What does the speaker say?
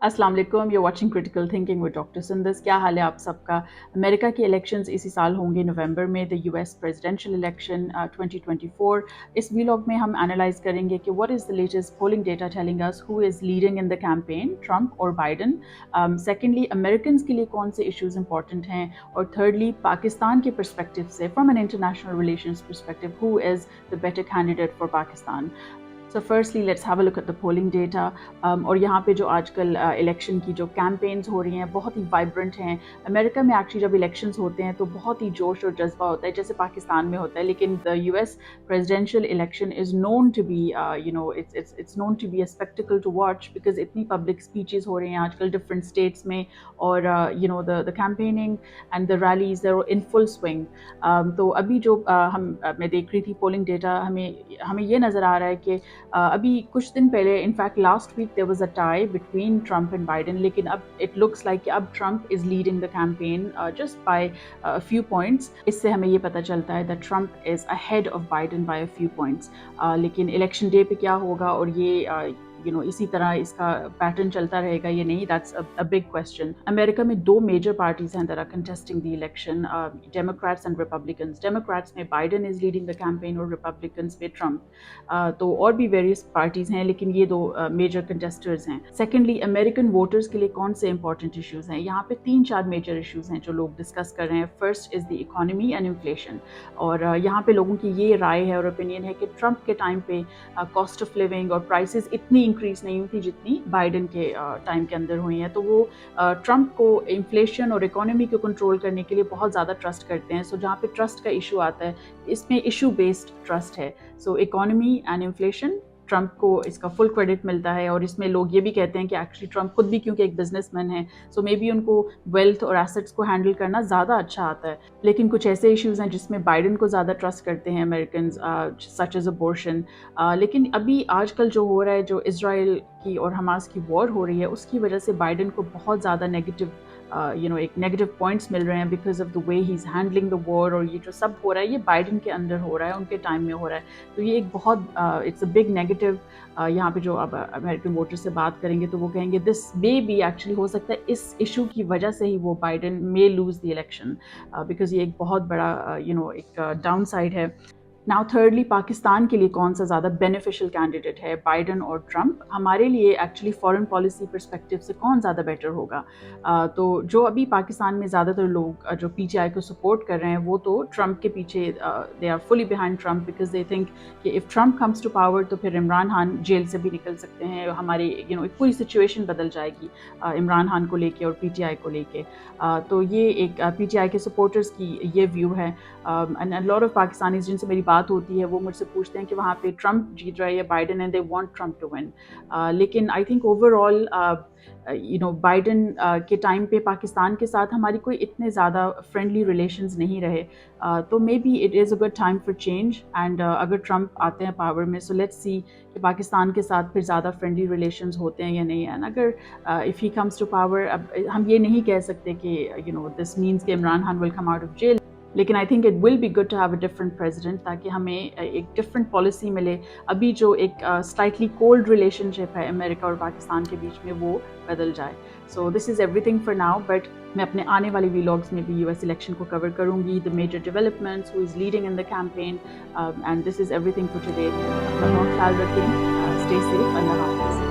अस्सलाम वालेकुम, you're watching Critical Thinking with Dr. Sindus. क्या हाल है आप सबका? अमेरिका की इलेक्शंस इसी साल होंगे नवंबर में, द यूएस प्रेसिडेंशियल इलेक्शन 2024. इस वीलॉग में हम एनालाइज करेंगे कि what is the latest polling data telling us who is leading in the campaign, Trump और बाइडन. सेकेंडली, अमेरिकन्स के लिए कौन से इश्यूज इंपॉर्टेंट हैं, और थर्डली, पाकिस्तान के परस्पेक्टिव से, from an international relations perspective, who is the better candidate for Pakistan. So firstly let's have a look at the polling data. और यहाँ पे जो आजकल इलेक्शन की जो कैंपेन्स हो रही हैं बहुत ही वाइब्रेंट हैं. अमेरिका में एक्चुअली जब इलेक्शंस होते हैं तो बहुत ही जोश और जज्बा होता है जैसे पाकिस्तान में होता है, लेकिन the US presidential election is known to be it's known to be a spectacle to watch, because इतनी पब्लिक स्पीचेस हो रही हैं आजकल डिफरेंट स्टेट्स में, और the campaigning and the rallies they're in full swing. तो अभी जो मैं देख रही थी पोलिंग डेटा, हमें ये नज़र आ रहा है कि अभी कुछ दिन पहले, in fact last week there was a tie between Trump and Biden, लेकिन अब इट लुक्स लाइक कि अब Trump is leading the campaign just by a few points. इससे हमें ये पता चलता है that Trump is ahead of Biden by a few points. लेकिन इलेक्शन डे पे क्या होगा और ये इसी तरह इसका पैटर्न चलता रहेगा ये नहीं, that's a big question. America में दो मेजर पार्टीज हैं that are contesting the election, democrats and republicans. Democrats में Biden is leading the campaign और रिपब्लिकन्स में ट्रंप. तो और भी वेरियस पार्टीज हैं, लेकिन ये दो मेजर कंटेस्टर्स हैं. सेकेंडली, अमेरिकन वोटर्स के लिए कौन से इंपॉर्टेंट इशूज हैं? यहाँ पे 3-4 मेजर इशूज हैं जो लोग डिस्कस कर रहे हैं. First is the economy and inflation. और यहाँ पे लोगों की ये राय है और ओपिनियन है कि ट्रंप के टाइम पे कॉस्ट ऑफ लिविंग और प्राइसेस इतनी इंक्रीज नहीं हुई थी जितनी बाइडन के टाइम के अंदर हुई हैं. तो वो ट्रंप को इन्फ्लेशन और इकोनॉमी को कंट्रोल करने के लिए बहुत ज़्यादा ट्रस्ट करते हैं. सो जहाँ पे ट्रस्ट का इशू आता है, इसमें इशू बेस्ड ट्रस्ट है. सो इकोनॉमी एंड इन्फ्लेशन, ट्रंप को इसका फुल क्रेडिट मिलता है. और इसमें लोग ये भी कहते हैं कि एक्चुअली ट्रंप खुद भी क्योंकि एक बिजनेसमैन है, सो मे बी उनको वेल्थ और एसेट्स को हैंडल करना ज़्यादा अच्छा आता है. लेकिन कुछ ऐसे इश्यूज़ हैं जिसमें बाइडन को ज़्यादा ट्रस्ट करते हैं अमेरिकन, सच एज अबॉर्शन. लेकिन अभी आजकल जो हो रहा है, जो इजराइल की और हमास की वॉर हो रही है, उसकी वजह से बाइडन को बहुत ज़्यादा नेगेटिव एक नेगेटिव पॉइंट्स मिल रहे हैं because of the way he is handling the war. और ये जो सब हो रहा है ये बाइडन के अंदर हो रहा है, उनके टाइम में हो रहा है. तो ये एक बहुत इट्स अ बिग नेगेटिव. यहाँ पे जो अब अमेरिकन वोटर से बात करेंगे तो वो कहेंगे दिस मे बी एक्चुअली हो सकता है इस इशू की वजह से ही वो Biden may lose the election, because ये एक बहुत बड़ा एक डाउन साइड है. नाउ थर्डली, पाकिस्तान के लिए कौन सा ज़्यादा बेनिफिशियल कैंडिडेट है, बाइडन और ट्रंप? हमारे लिए एक्चुअली फॉरेन पॉलिसी परस्पेक्टिव से कौन ज़्यादा बेटर होगा? तो जो अभी पाकिस्तान में ज़्यादातर लोग जो पीटीआई को सपोर्ट कर रहे हैं वो तो ट्रंप के पीछे, they are fully behind Trump, because they think कि if Trump comes to power तो फिर इमरान खान जेल से भी निकल सकते हैं. हमारी एक पूरी सिचुएशन बदल जाएगी इमरान खान को लेके और पीटीआई को लेके. तो ये एक पीटीआई के सपोर्टर्स की ये व्यू है. एंड लॉट ऑफ पाकिस्तानीज जिनसे मेरी बात होती है वो मुझसे पूछते हैं कि वहाँ पे ट्रंप जीत रहा है या Biden, and they want Trump to win. लेकिन आई थिंक ओवरऑल बाइडन के टाइम पे पाकिस्तान के साथ हमारी कोई इतने ज़्यादा फ्रेंडली रिलेशंस नहीं रहे. तो may be it is a good time for change. And अगर ट्रंप आते हैं पावर में, सो लेट्स सी कि पाकिस्तान के साथ फिर ज़्यादा फ्रेंडली रिलेशंस होते हैं या नहीं. एंड अगर if he comes to power, अब हम ये नहीं कह सकते कि दिस मीन्स कि Imran Khan will come out of jail, लेकिन I think it will be good to have a different president, ताकि हमें एक डिफरेंट पॉलिसी मिले. अभी जो एक स्लाइटली कोल्ड रिलेशनशिप है अमेरिका और पाकिस्तान के बीच में, वो बदल जाए. So this is everything for now, but मैं अपने आने वाले व्लॉग्स में भी यूएस इलेक्शन को कवर करूँगी, the major developments, who is leading in the campaign, and this is everything for today. अपना बहुत ख्याल रखें, स्टे सेफ, अल्लाह हाफ़िज़.